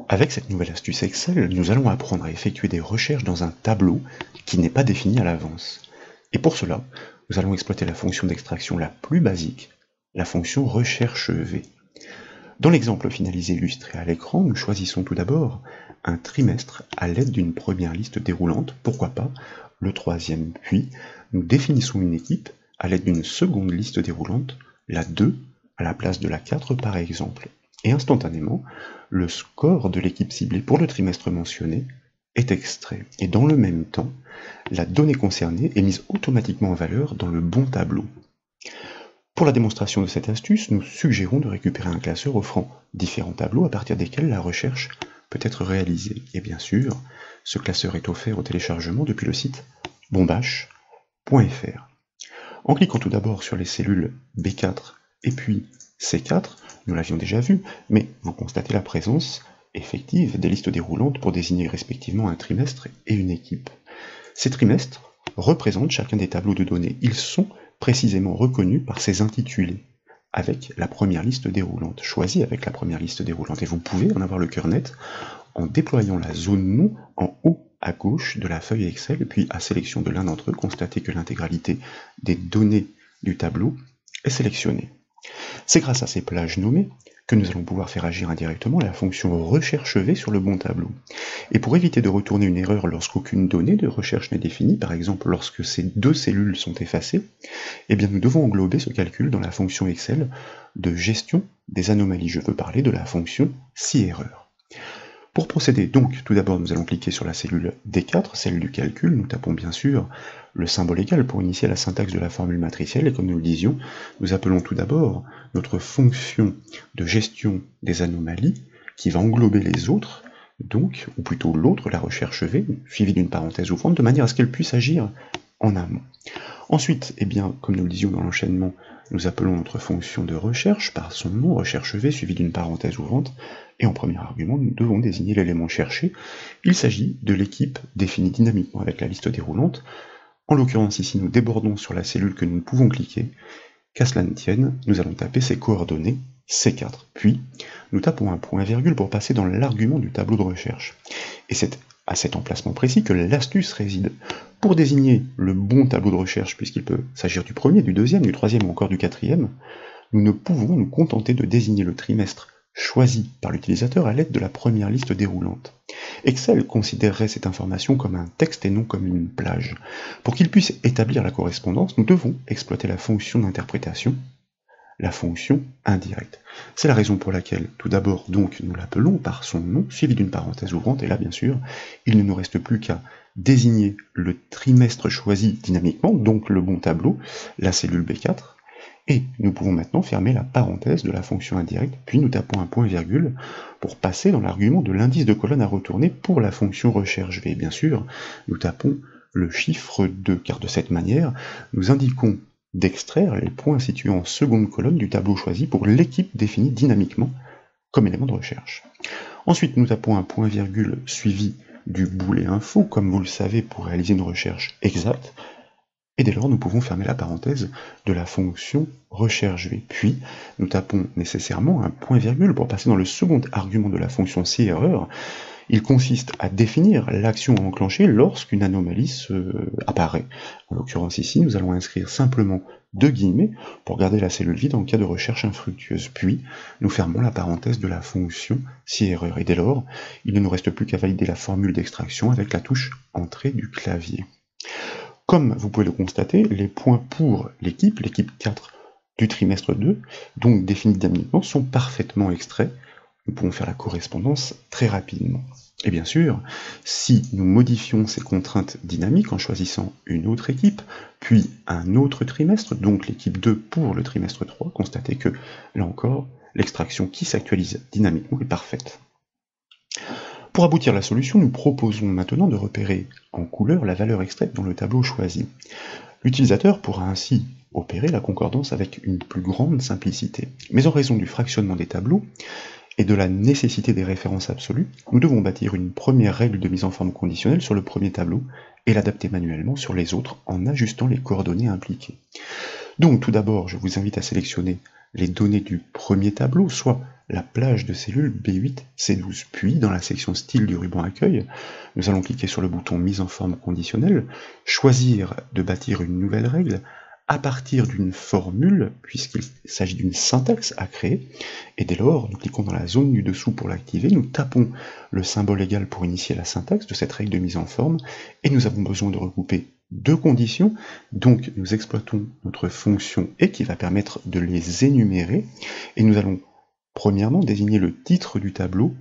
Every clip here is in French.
Avec cette nouvelle astuce Excel, nous allons apprendre à effectuer des recherches dans un tableau qui n'est pas défini à l'avance. Et pour cela, nous allons exploiter la fonction d'extraction la plus basique, la fonction recherche V. Dans l'exemple finalisé illustré à l'écran, nous choisissons tout d'abord un trimestre à l'aide d'une première liste déroulante, pourquoi pas le troisième, puis nous définissons une équipe à l'aide d'une seconde liste déroulante, la 2 à la place de la 4 par exemple. Et instantanément, le score de l'équipe ciblée pour le trimestre mentionné est extrait. Et dans le même temps, la donnée concernée est mise automatiquement en valeur dans le bon tableau. Pour la démonstration de cette astuce, nous suggérons de récupérer un classeur offrant différents tableaux à partir desquels la recherche peut être réalisée. Et bien sûr, ce classeur est offert au téléchargement depuis le site bombache.fr. En cliquant tout d'abord sur les cellules B4 et puis C4, nous l'avions déjà vu, mais vous constatez la présence effective des listes déroulantes pour désigner respectivement un trimestre et une équipe. Ces trimestres représentent chacun des tableaux de données. Ils sont précisément reconnus par ces intitulés, avec la première liste déroulante, choisie avec la première liste déroulante. Et vous pouvez en avoir le cœur net en déployant la zone nom en haut à gauche de la feuille Excel, et puis à sélection de l'un d'entre eux, constatez que l'intégralité des données du tableau est sélectionnée. C'est grâce à ces plages nommées que nous allons pouvoir faire agir indirectement la fonction recherche V sur le bon tableau. Et pour éviter de retourner une erreur lorsqu'aucune donnée de recherche n'est définie, par exemple lorsque ces deux cellules sont effacées, eh bien nous devons englober ce calcul dans la fonction Excel de gestion des anomalies. Je veux parler de la fonction si-erreur. Pour procéder, donc, tout d'abord, nous allons cliquer sur la cellule D4, celle du calcul. Nous tapons bien sûr le symbole égal pour initier la syntaxe de la formule matricielle. Et comme nous le disions, nous appelons tout d'abord notre fonction de gestion des anomalies qui va englober les autres, donc, ou plutôt l'autre, la recherche V, suivie d'une parenthèse ouvrante, de manière à ce qu'elle puisse agir en amont. Ensuite, eh bien, comme nous le disions dans l'enchaînement, nous appelons notre fonction de recherche par son nom, recherche V, suivie d'une parenthèse ouvrante, et en premier argument, nous devons désigner l'élément cherché. Il s'agit de l'équipe définie dynamiquement avec la liste déroulante. En l'occurrence, ici, nous débordons sur la cellule que nous ne pouvons cliquer. Qu'à cela ne tienne, nous allons taper ces coordonnées C4. Puis, nous tapons un point-virgule pour passer dans l'argument du tableau de recherche. Et c'est à cet emplacement précis que l'astuce réside. Pour désigner le bon tableau de recherche, puisqu'il peut s'agir du premier, du deuxième, du troisième ou encore du quatrième, nous ne pouvons nous contenter de désigner le trimestre choisi par l'utilisateur à l'aide de la première liste déroulante. Excel considérerait cette information comme un texte et non comme une plage. Pour qu'il puisse établir la correspondance, nous devons exploiter la fonction d'interprétation, la fonction indirecte. C'est la raison pour laquelle, tout d'abord, donc, nous l'appelons par son nom, suivi d'une parenthèse ouvrante, et là, bien sûr, il ne nous reste plus qu'à désigner le trimestre choisi dynamiquement, donc le bon tableau, la cellule B4, et nous pouvons maintenant fermer la parenthèse de la fonction indirecte, puis nous tapons un point-virgule pour passer dans l'argument de l'indice de colonne à retourner pour la fonction recherche V. Bien sûr, nous tapons le chiffre 2, car de cette manière, nous indiquons d'extraire les points situés en seconde colonne du tableau choisi pour l'équipe définie dynamiquement comme élément de recherche. Ensuite, nous tapons un point-virgule suivi du boulet info, comme vous le savez, pour réaliser une recherche exacte, et dès lors, nous pouvons fermer la parenthèse de la fonction recherche V. Puis, nous tapons nécessairement un point-virgule pour passer dans le second argument de la fonction si-erreur. Il consiste à définir l'action à enclencher lorsqu'une anomalie apparaît. En l'occurrence ici, nous allons inscrire simplement deux guillemets pour garder la cellule vide en cas de recherche infructueuse. Puis, nous fermons la parenthèse de la fonction si-erreur. Et dès lors, il ne nous reste plus qu'à valider la formule d'extraction avec la touche Entrée du clavier. Comme vous pouvez le constater, les points pour l'équipe 4 du trimestre 2, donc définis dynamiquement, sont parfaitement extraits. Nous pouvons faire la correspondance très rapidement. Et bien sûr, si nous modifions ces contraintes dynamiques en choisissant une autre équipe, puis un autre trimestre, donc l'équipe 2 pour le trimestre 3, constatez que, là encore, l'extraction qui s'actualise dynamiquement est parfaite. Pour aboutir à la solution, nous proposons maintenant de repérer en couleur la valeur extraite dans le tableau choisi. L'utilisateur pourra ainsi opérer la concordance avec une plus grande simplicité. Mais en raison du fractionnement des tableaux et de la nécessité des références absolues, nous devons bâtir une première règle de mise en forme conditionnelle sur le premier tableau et l'adapter manuellement sur les autres en ajustant les coordonnées impliquées. Donc tout d'abord, je vous invite à sélectionner les données du premier tableau, soit la plage de cellules B8-C12. Puis, dans la section style du ruban accueil, nous allons cliquer sur le bouton mise en forme conditionnelle, choisir de bâtir une nouvelle règle à partir d'une formule, puisqu'il s'agit d'une syntaxe à créer, et dès lors, nous cliquons dans la zone du dessous pour l'activer, nous tapons le symbole égal pour initier la syntaxe de cette règle de mise en forme, et nous avons besoin de regrouper deux conditions, donc nous exploitons notre fonction et qui va permettre de les énumérer, et nous allons premièrement désigner le titre du tableau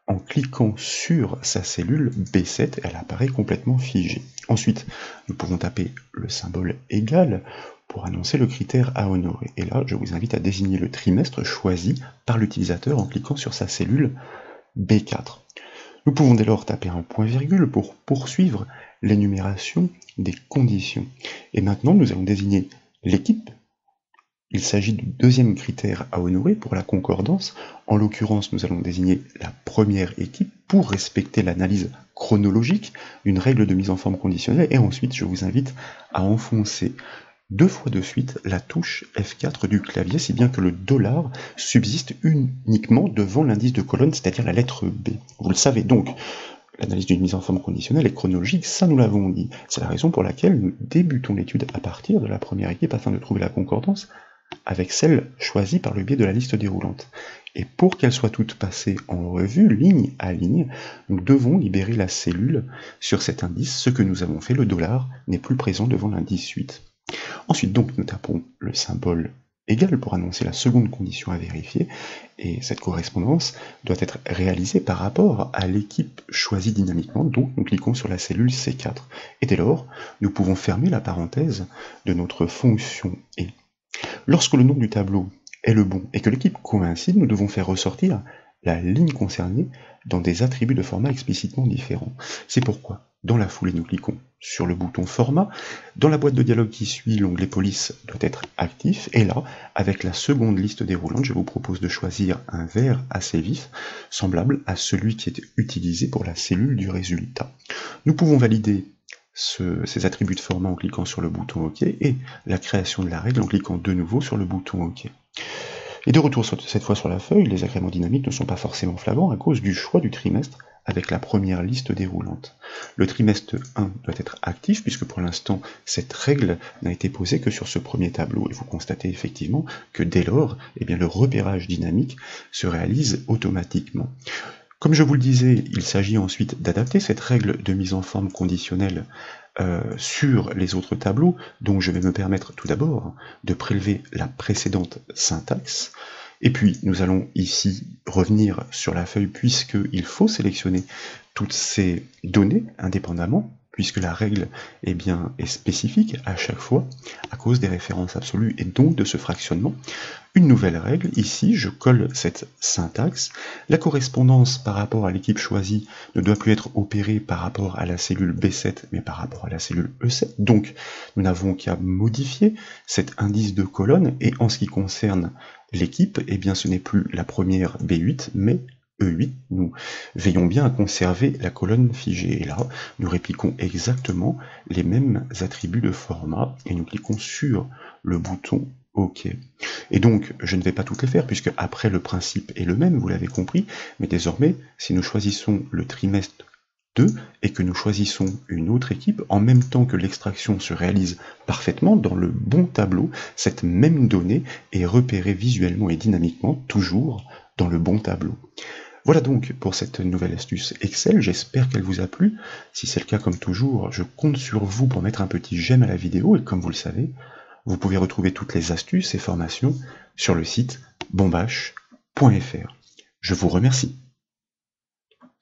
en cliquant sur sa cellule B7, elle apparaît complètement figée. Ensuite, nous pouvons taper le symbole égal pour annoncer le critère à honorer. Et là, je vous invite à désigner le trimestre choisi par l'utilisateur en cliquant sur sa cellule B4. Nous pouvons dès lors taper un point-virgule pour poursuivre l'énumération des conditions. Et maintenant, nous allons désigner l'équipe. Il s'agit du deuxième critère à honorer pour la concordance. En l'occurrence, nous allons désigner la première équipe pour respecter l'analyse chronologique d'une règle de mise en forme conditionnelle. Et ensuite, je vous invite à enfoncer 2 fois de suite la touche F4 du clavier, si bien que le dollar subsiste uniquement devant l'indice de colonne, c'est-à-dire la lettre B. Vous le savez donc, l'analyse d'une mise en forme conditionnelle est chronologique, ça nous l'avons dit. C'est la raison pour laquelle nous débutons l'étude à partir de la première équipe afin de trouver la concordance avec celle choisie par le biais de la liste déroulante. Et pour qu'elles soient toutes passées en revue, ligne à ligne, nous devons libérer la cellule sur cet indice. Ce que nous avons fait, le dollar n'est plus présent devant l'indice 8. Ensuite, donc, nous tapons le symbole égal pour annoncer la seconde condition à vérifier, et cette correspondance doit être réalisée par rapport à l'équipe choisie dynamiquement, donc nous cliquons sur la cellule C4. Et dès lors, nous pouvons fermer la parenthèse de notre fonction et. Lorsque le nom du tableau est le bon et que l'équipe coïncide, nous devons faire ressortir la ligne concernée dans des attributs de format explicitement différents. C'est pourquoi, dans la foulée, nous cliquons sur le bouton Format. Dans la boîte de dialogue qui suit, l'onglet Police doit être actif. Et là, avec la seconde liste déroulante, je vous propose de choisir un vert assez vif, semblable à celui qui est utilisé pour la cellule du résultat. Nous pouvons valider ces attributs de format en cliquant sur le bouton OK et la création de la règle en cliquant de nouveau sur le bouton OK. Et de retour cette fois sur la feuille, les agréments dynamiques ne sont pas forcément flagrants à cause du choix du trimestre avec la première liste déroulante. Le trimestre 1 doit être actif puisque pour l'instant cette règle n'a été posée que sur ce premier tableau et vous constatez effectivement que dès lors, le repérage dynamique se réalise automatiquement. Comme je vous le disais, il s'agit ensuite d'adapter cette règle de mise en forme conditionnelle sur les autres tableaux, donc je vais me permettre tout d'abord de prélever la précédente syntaxe, et puis nous allons ici revenir sur la feuille puisqu'il faut sélectionner toutes ces données indépendamment, puisque la règle est spécifique à chaque fois, à cause des références absolues et donc de ce fractionnement. Une nouvelle règle, ici je colle cette syntaxe, la correspondance par rapport à l'équipe choisie ne doit plus être opérée par rapport à la cellule B7, mais par rapport à la cellule E7, donc nous n'avons qu'à modifier cet indice de colonne, et en ce qui concerne l'équipe, ce n'est plus la première B8, mais E8, nous veillons bien à conserver la colonne figée, et là, nous répliquons exactement les mêmes attributs de format, et nous cliquons sur le bouton OK. Et donc, je ne vais pas toutes les faire, puisque après le principe est le même, vous l'avez compris, mais désormais, si nous choisissons le trimestre 2, et que nous choisissons une autre équipe, en même temps que l'extraction se réalise parfaitement dans le bon tableau, cette même donnée est repérée visuellement et dynamiquement, toujours dans le bon tableau. Voilà donc pour cette nouvelle astuce Excel, j'espère qu'elle vous a plu. Si c'est le cas, comme toujours, je compte sur vous pour mettre un petit j'aime à la vidéo, et comme vous le savez, vous pouvez retrouver toutes les astuces et formations sur le site bombache.fr. Je vous remercie.